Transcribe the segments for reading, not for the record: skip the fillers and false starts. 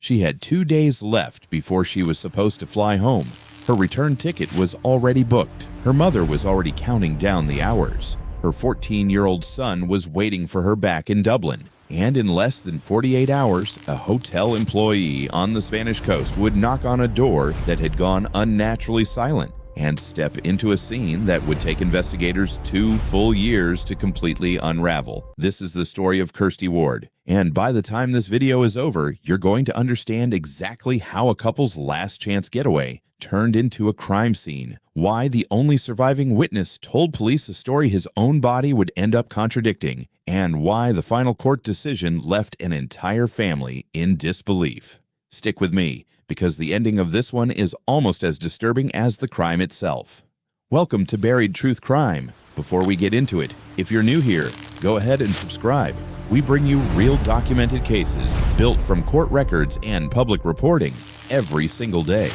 She had 2 days left before she was supposed to fly home. Her return ticket was already booked. Her mother was already counting down the hours. Her 14-year-old son was waiting for her back in Dublin. And in less than 48 hours, a hotel employee on the Spanish coast would knock on a door that had gone unnaturally silent and step into a scene that would take investigators 2 full years to completely unravel. This is the story of Kirsty Ward. And by the time this video is over, you're going to understand exactly how a couple's last chance getaway turned into a crime scene, why the only surviving witness told police a story his own body would end up contradicting, and why the final court decision left an entire family in disbelief. Stick with me, because the ending of this one is almost as disturbing as the crime itself. Welcome to Buried Truth Crime. Before we get into it, if you're new here, go ahead and subscribe. We bring you real documented cases built from court records and public reporting every single day.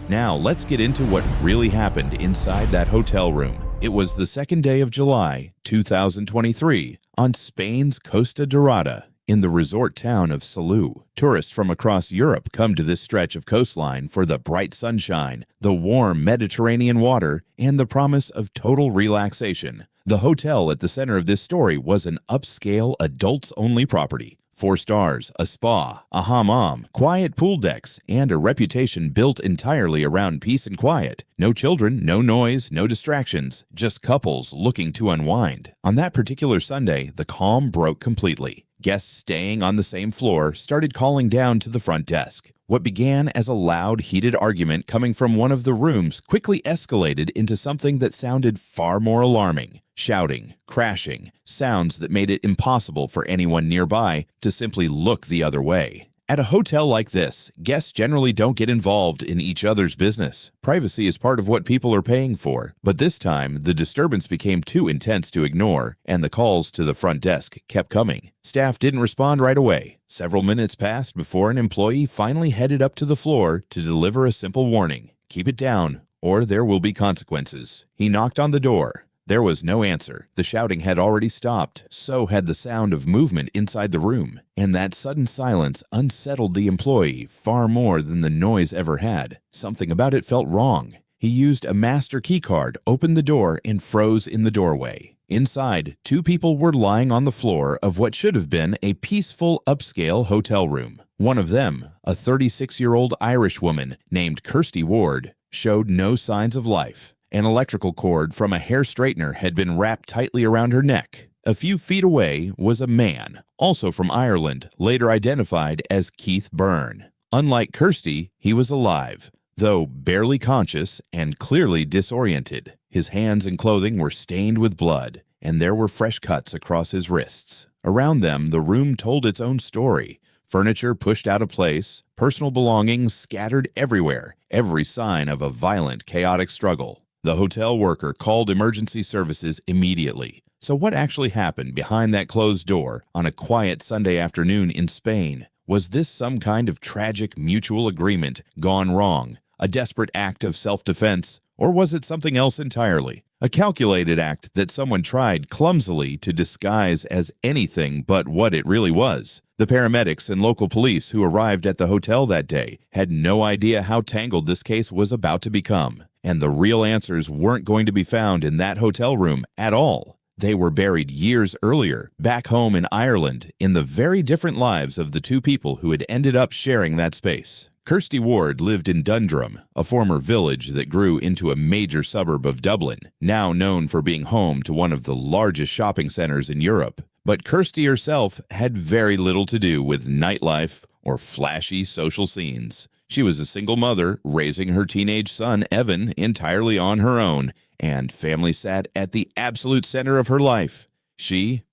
Now, let's get into what really happened inside that hotel room. It was the 2nd day of July, 2023, on Spain's Costa Dorada, in the resort town of Salou. Tourists from across Europe come to this stretch of coastline for the bright sunshine, the warm Mediterranean water, and the promise of total relaxation. The hotel at the center of this story was an upscale, adults-only property. 4 stars, a spa, a hammam, quiet pool decks, and a reputation built entirely around peace and quiet. No children, no noise, no distractions, just couples looking to unwind. On that particular Sunday, the calm broke completely. Guests staying on the same floor started calling down to the front desk. What began as a loud, heated argument coming from one of the rooms quickly escalated into something that sounded far more alarming. Shouting, crashing, sounds that made it impossible for anyone nearby to simply look the other way. At a hotel like this, guests generally don't get involved in each other's business. Privacy is part of what people are paying for. But this time, the disturbance became too intense to ignore, and the calls to the front desk kept coming. Staff didn't respond right away. Several minutes passed before an employee finally headed up to the floor to deliver a simple warning. Keep it down, or there will be consequences. He knocked on the door. There was no answer. The shouting had already stopped. So had the sound of movement inside the room. And that sudden silence unsettled the employee far more than the noise ever had. Something about it felt wrong. He used a master key card, opened the door, and froze in the doorway. Inside, 2 people were lying on the floor of what should have been a peaceful upscale hotel room. One of them, a 36-year-old Irish woman named Kirsty Ward, showed no signs of life. An electrical cord from a hair straightener had been wrapped tightly around her neck. A few feet away was a man, also from Ireland, later identified as Keith Byrne. Unlike Kirsty, he was alive, though barely conscious and clearly disoriented. His hands and clothing were stained with blood, and there were fresh cuts across his wrists. Around them, the room told its own story. Furniture pushed out of place, personal belongings scattered everywhere, every sign of a violent, chaotic struggle. The hotel worker called emergency services immediately. So what actually happened behind that closed door on a quiet Sunday afternoon in Spain? Was this some kind of tragic mutual agreement gone wrong? A desperate act of self-defense? Or was it something else entirely? A calculated act that someone tried clumsily to disguise as anything but what it really was? The paramedics and local police who arrived at the hotel that day had no idea how tangled this case was about to become. And the real answers weren't going to be found in that hotel room at all. They were buried years earlier, back home in Ireland, in the very different lives of the 2 people who had ended up sharing that space. Kirsty Ward lived in Dundrum, a former village that grew into a major suburb of Dublin, now known for being home to one of the largest shopping centers in Europe. But Kirsty herself had very little to do with nightlife or flashy social scenes. She was a single mother, raising her teenage son, Evan, entirely on her own, and family sat at the absolute center of her life. She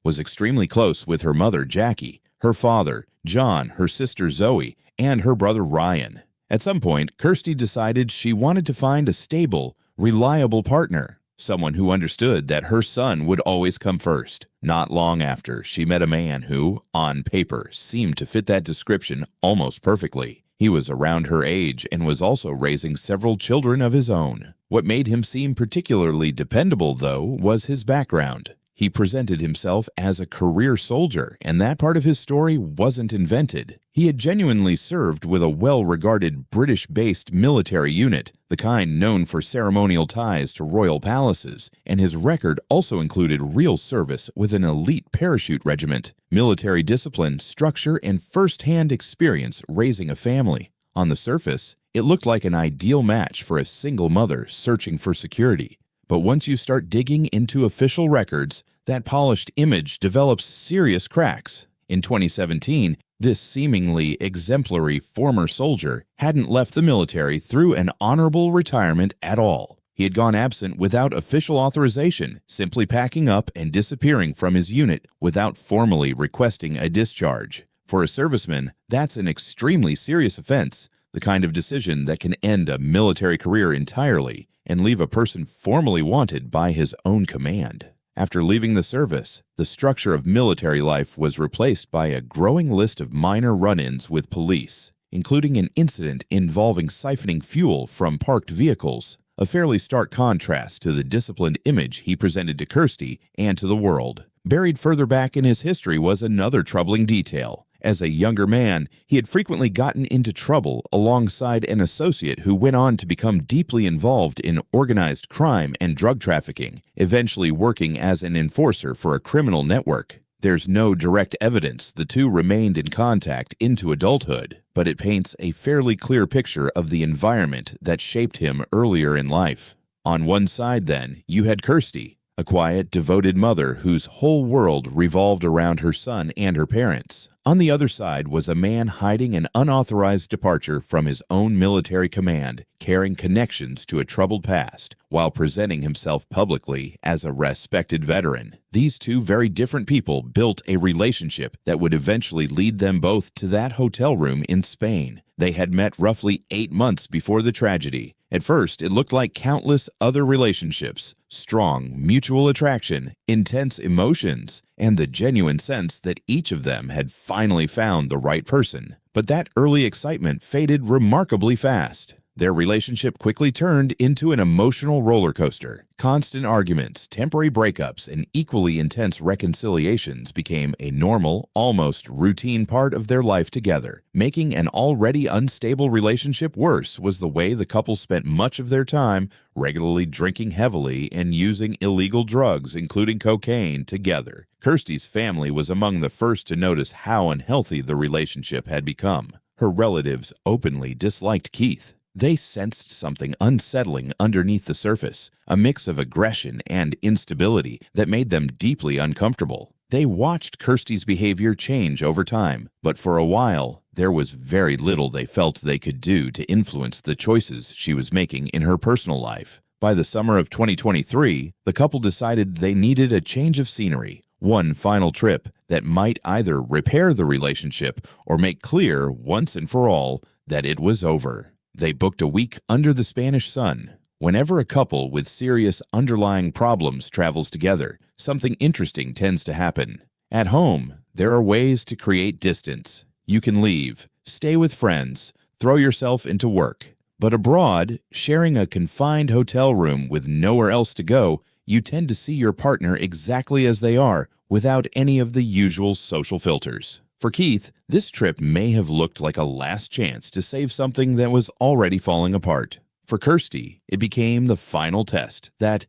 was extremely close with her mother, Jackie, her father, John, her sister, Zoe, and her brother, Ryan. At some point, Kirsty decided she wanted to find a stable, reliable partner, someone who understood that her son would always come first. Not long after, she met a man who, on paper, seemed to fit that description almost perfectly. He was around her age and was also raising several children of his own. What made him seem particularly dependable, though, was his background. He He presented himself as a career soldier, and that part of his story wasn't invented. He had genuinely served with a well-regarded British-based military unit, the kind known for ceremonial ties to royal palaces, and his record also included real service with an elite parachute regiment, military discipline, structure, and first-hand experience raising a family. On the surface, it looked like an ideal match for a single mother searching for security. But once you start digging into official records, that polished image develops serious cracks. In 2017, this seemingly exemplary former soldier hadn't left the military through an honorable retirement at all. He had gone absent without official authorization, simply packing up and disappearing from his unit without formally requesting a discharge. For a serviceman, that's an extremely serious offense, the kind of decision that can end a military career entirely and leave a person formally wanted by his own command. After leaving the service, the structure of military life was replaced by a growing list of minor run-ins with police, including an incident involving siphoning fuel from parked vehicles, a fairly stark contrast to the disciplined image he presented to Kirsty and to the world. Buried further back in his history was another troubling detail. As a younger man, he had frequently gotten into trouble alongside an associate who went on to become deeply involved in organized crime and drug trafficking, eventually working as an enforcer for a criminal network. There's no direct evidence the two remained in contact into adulthood, but it paints a fairly clear picture of the environment that shaped him earlier in life. On one side, then, you had Kirsty, a quiet, devoted mother whose whole world revolved around her son and her parents. On the other side was a man hiding an unauthorized departure from his own military command, carrying connections to a troubled past, while presenting himself publicly as a respected veteran. These two very different people built a relationship that would eventually lead them both to that hotel room in Spain. They had met roughly 8 months before the tragedy. At first, it looked like countless other relationships, strong mutual attraction, intense emotions, and the genuine sense that each of them had finally found the right person. But that early excitement faded remarkably fast. Their relationship quickly turned into an emotional roller coaster. Constant arguments, temporary breakups, and equally intense reconciliations became a normal, almost routine part of their life together. Making an already unstable relationship worse was the way the couple spent much of their time regularly drinking heavily and using illegal drugs, including cocaine, together. Kirsty's family was among the first to notice how unhealthy the relationship had become. Her relatives openly disliked Keith. They sensed something unsettling underneath the surface, a mix of aggression and instability that made them deeply uncomfortable. They watched Kirsty's behavior change over time, but for a while, there was very little they felt they could do to influence the choices she was making in her personal life. By the summer of 2023, the couple decided they needed a change of scenery, one final trip that might either repair the relationship or make clear once and for all that it was over. They booked a week under the Spanish sun. Whenever a couple with serious underlying problems travels together, something interesting tends to happen. At home, there are ways to create distance. You can leave, stay with friends, throw yourself into work. But abroad, sharing a confined hotel room with nowhere else to go, you tend to see your partner exactly as they are, without any of the usual social filters. For Keith, this trip may have looked like a last chance to save something that was already falling apart. For Kirsty, it became the final test that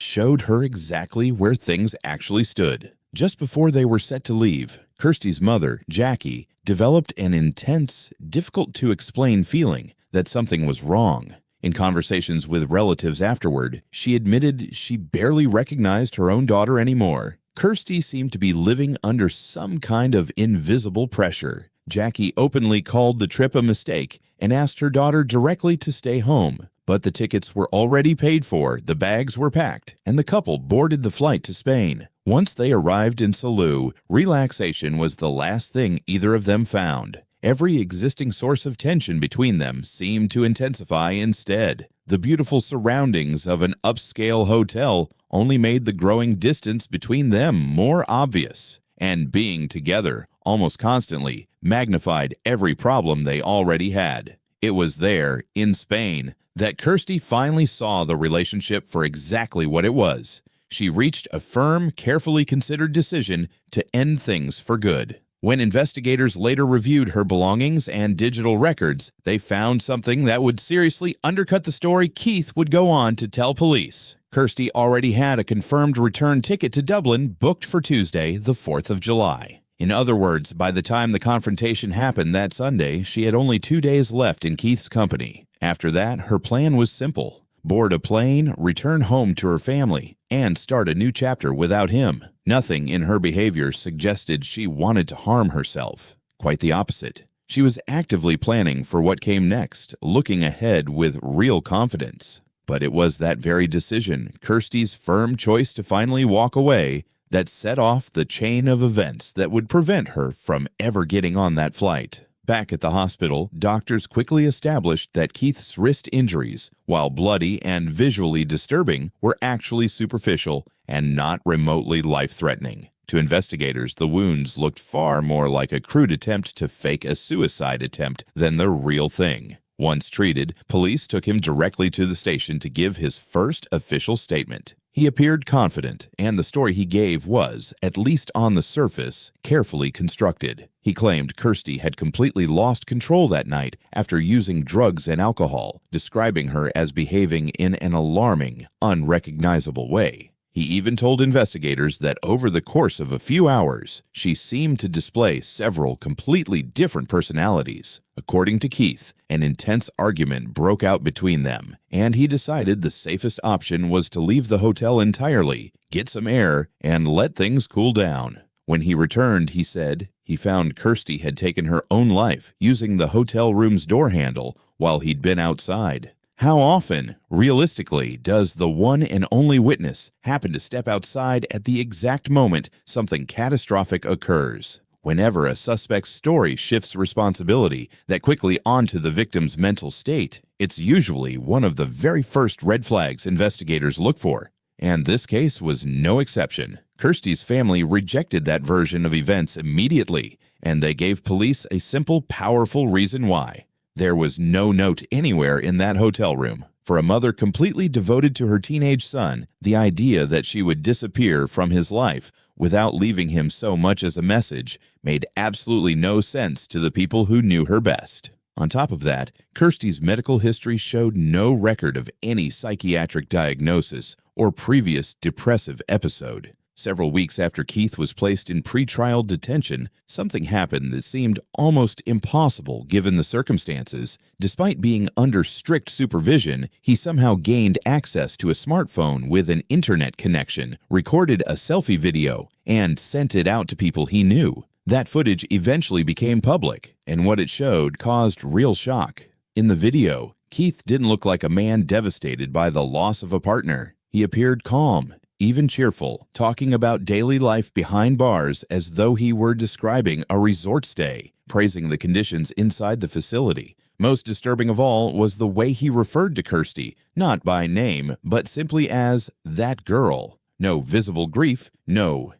showed her exactly where things actually stood. Just before they were set to leave, Kirsty's mother, Jackie, developed an intense, difficult-to-explain feeling that something was wrong. In conversations with relatives afterward, she admitted she barely recognized her own daughter anymore. Kirsty seemed to be living under some kind of invisible pressure. Jackie openly called the trip a mistake and asked her daughter directly to stay home. But the tickets were already paid for, the bags were packed, and the couple boarded the flight to Spain. Once they arrived in Salou, relaxation was the last thing either of them found. Every existing source of tension between them seemed to intensify instead. The beautiful surroundings of an upscale hotel only made the growing distance between them more obvious, and being together almost constantly magnified every problem they already had. It was there, in Spain, that Kirsty finally saw the relationship for exactly what it was. she reached a firm, carefully considered decision to end things for good. When investigators later reviewed her belongings and digital records, they found something that would seriously undercut the story Keith would go on to tell police. Kirsty already had a confirmed return ticket to Dublin booked for Tuesday, the 4th of July. In other words, by the time the confrontation happened that Sunday, she had only 2 days left in Keith's company. After that, her plan was simple: board a plane, return home to her family, and start a new chapter without him. Nothing in her behavior suggested she wanted to harm herself. Quite the opposite. She was actively planning for what came next, looking ahead with real confidence. But it was that very decision, Kirsty's firm choice to finally walk away, that set off the chain of events that would prevent her from ever getting on that flight. Back at the hospital, doctors quickly established that Keith's wrist injuries, while bloody and visually disturbing, were actually superficial and not remotely life-threatening. To investigators, the wounds looked far more like a crude attempt to fake a suicide attempt than the real thing. Once treated, police took him directly to the station to give his first official statement. He appeared confident, and the story he gave was, at least on the surface, carefully constructed. He claimed Kirsty had completely lost control that night after using drugs and alcohol, describing her as behaving in an alarming, unrecognizable way. He even told investigators that over the course of a few hours, she seemed to display several completely different personalities. According to Keith, an intense argument broke out between them, and he decided the safest option was to leave the hotel entirely, get some air, and let things cool down. When he returned, he said he found Kirsty had taken her own life using the hotel room's door handle while he'd been outside. How often, realistically, does the one and only witness happen to step outside at the exact moment something catastrophic occurs? Whenever a suspect's story shifts responsibility that quickly onto the victim's mental state, it's usually one of the very first red flags investigators look for. And this case was no exception. Kirsty's family rejected that version of events immediately, and they gave police a simple, powerful reason why. There was no note anywhere in that hotel room. For a mother completely devoted to her teenage son, the idea that she would disappear from his life without leaving him so much as a message made absolutely no sense to the people who knew her best. On top of that, Kirsty's medical history showed no record of any psychiatric diagnosis or previous depressive episode. Several weeks after Keith was placed in pretrial detention, something happened that seemed almost impossible given the circumstances. Despite being under strict supervision, he somehow gained access to a smartphone with an internet connection, recorded a selfie video, and sent it out to people he knew. That footage eventually became public, and what it showed caused real shock. In the video, Keith didn't look like a man devastated by the loss of a partner. He appeared calm, even cheerful, talking about daily life behind bars as though he were describing a resort stay, praising the conditions inside the facility. Most disturbing of all was the way he referred to Kirsty, not by name, but simply as that girl. No visible grief, no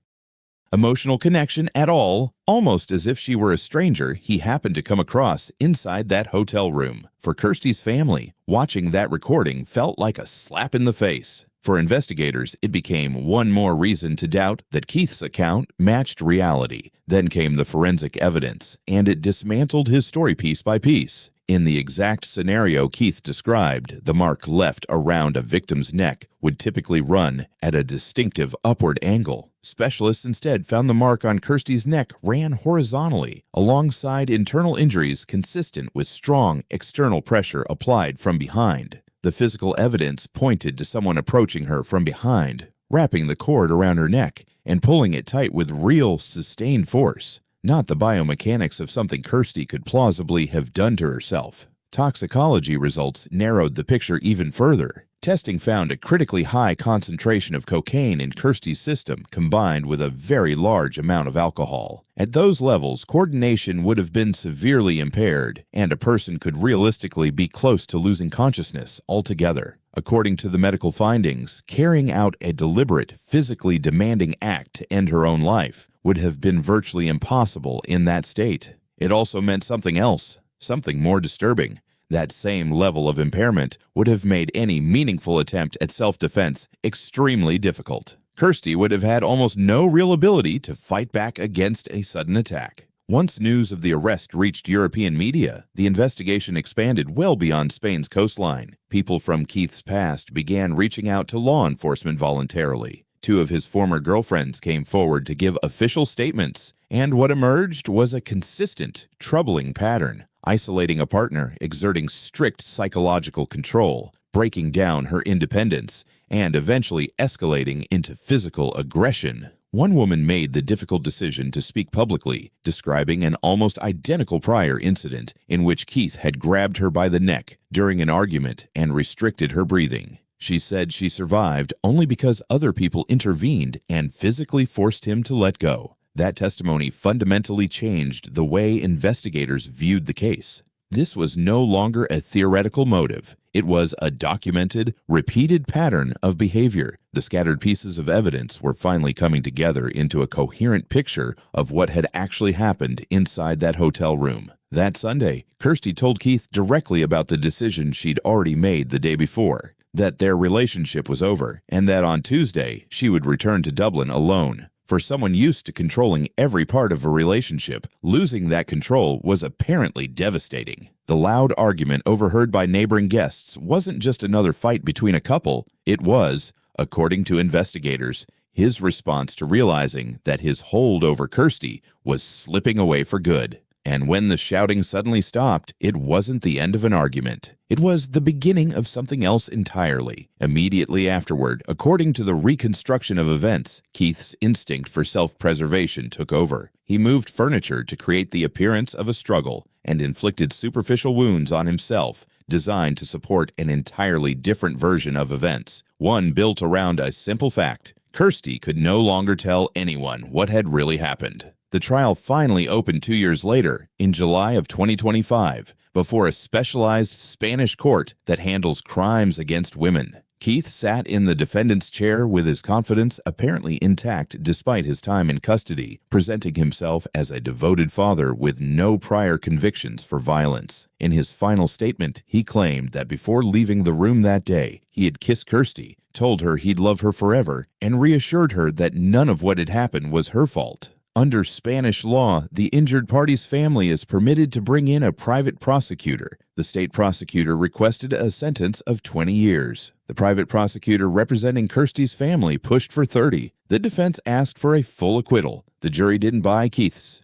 emotional connection at all, almost as if she were a stranger he happened to come across inside that hotel room. For Kirsty's family, watching that recording felt like a slap in the face. For investigators, it became one more reason to doubt that Keith's account matched reality. Then came the forensic evidence, and it dismantled his story piece by piece. In the exact scenario Keith described, the mark left around a victim's neck would typically run at a distinctive upward angle. Specialists instead found the mark on Kirsty's neck ran horizontally, alongside internal injuries consistent with strong external pressure applied from behind. The physical evidence pointed to someone approaching her from behind, wrapping the cord around her neck and pulling it tight with real, sustained force. Not the biomechanics of something Kirsty could plausibly have done to herself. Toxicology results narrowed the picture even further. Testing found a critically high concentration of cocaine in Kirsty's system combined with a very large amount of alcohol. At those levels, coordination would have been severely impaired, and a person could realistically be close to losing consciousness altogether. According to the medical findings, carrying out a deliberate, physically demanding act to end her own life would have been virtually impossible in that state. It also meant something else, something more disturbing. That same level of impairment would have made any meaningful attempt at self-defense extremely difficult. Kirsty would have had almost no real ability to fight back against a sudden attack. Once news of the arrest reached European media, the investigation expanded well beyond Spain's coastline. People from Keith's past began reaching out to law enforcement voluntarily. Two of his former girlfriends came forward to give official statements, and what emerged was a consistent, troubling pattern: isolating a partner, exerting strict psychological control, breaking down her independence, and eventually escalating into physical aggression. One woman made the difficult decision to speak publicly, describing an almost identical prior incident in which Keith had grabbed her by the neck during an argument and restricted her breathing. She said she survived only because other people intervened and physically forced him to let go. That testimony fundamentally changed the way investigators viewed the case. This was no longer a theoretical motive. It was a documented, repeated pattern of behavior. The scattered pieces of evidence were finally coming together into a coherent picture of what had actually happened inside that hotel room. That Sunday, Kirsty told Keith directly about the decision she'd already made the day before, that their relationship was over, and that on Tuesday she would return to Dublin alone. For someone used to controlling every part of a relationship, losing that control was apparently devastating. The loud argument overheard by neighboring guests wasn't just another fight between a couple. It was, according to investigators, his response to realizing that his hold over Kirsty was slipping away for good. And when the shouting suddenly stopped, it wasn't the end of an argument. It was the beginning of something else entirely. Immediately afterward, according to the reconstruction of events, Keith's instinct for self-preservation took over. He moved furniture to create the appearance of a struggle and inflicted superficial wounds on himself, designed to support an entirely different version of events, one built around a simple fact: Kirsty could no longer tell anyone what had really happened. The trial finally opened 2 years later, in July of 2025, before a specialized Spanish court that handles crimes against women. Keith sat in the defendant's chair with his confidence apparently intact despite his time in custody, presenting himself as a devoted father with no prior convictions for violence. In his final statement, he claimed that before leaving the room that day, he had kissed Kirsty, told her he'd love her forever, and reassured her that none of what had happened was her fault. Under Spanish law, the injured party's family is permitted to bring in a private prosecutor. The state prosecutor requested a sentence of 20 years. The private prosecutor representing Kirsty's family pushed for 30. The defense asked for a full acquittal. The jury didn't buy Keith's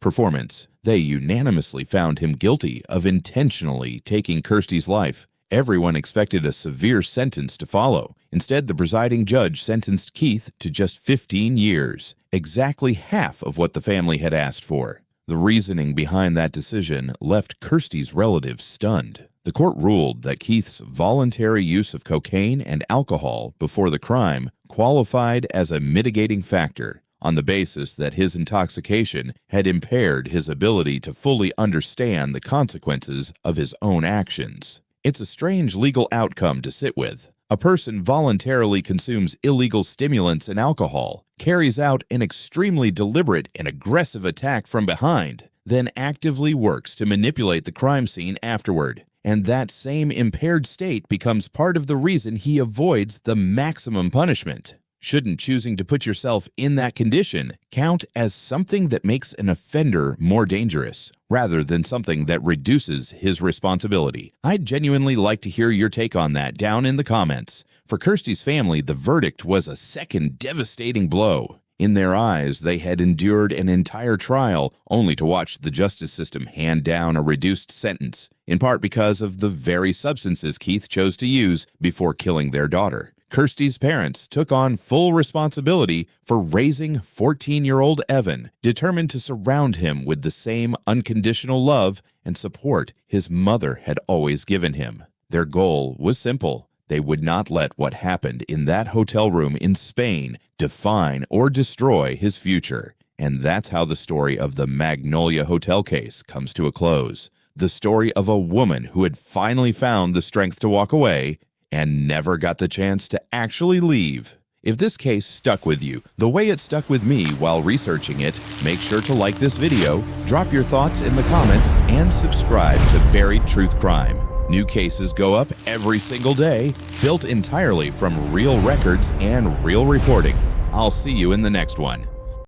performance. They unanimously found him guilty of intentionally taking Kirsty's life. Everyone expected a severe sentence to follow. Instead, the presiding judge sentenced Keith to just 15 years, exactly half of what the family had asked for. The reasoning behind that decision left Kirsty's relatives stunned. The court ruled that Keith's voluntary use of cocaine and alcohol before the crime qualified as a mitigating factor, on the basis that his intoxication had impaired his ability to fully understand the consequences of his own actions. It's a strange legal outcome to sit with. A person voluntarily consumes illegal stimulants and alcohol, carries out an extremely deliberate and aggressive attack from behind, then actively works to manipulate the crime scene afterward. And that same impaired state becomes part of the reason he avoids the maximum punishment. Shouldn't choosing to put yourself in that condition count as something that makes an offender more dangerous, rather than something that reduces his responsibility? I'd genuinely like to hear your take on that down in the comments. For Kirsty's family, the verdict was a second devastating blow. In their eyes, they had endured an entire trial only to watch the justice system hand down a reduced sentence, in part because of the very substances Keith chose to use before killing their daughter. Kirsty's parents took on full responsibility for raising 14-year-old Evan, determined to surround him with the same unconditional love and support his mother had always given him. Their goal was simple. They would not let what happened in that hotel room in Spain define or destroy his future. And that's how the story of the Magnolia Hotel case comes to a close. The story of a woman who had finally found the strength to walk away and never got the chance to actually leave. If this case stuck with you the way it stuck with me while researching it, make sure to like this video, drop your thoughts in the comments, and subscribe to Buried Truth Crime. New cases go up every single day, built entirely from real records and real reporting. I'll see you in the next one.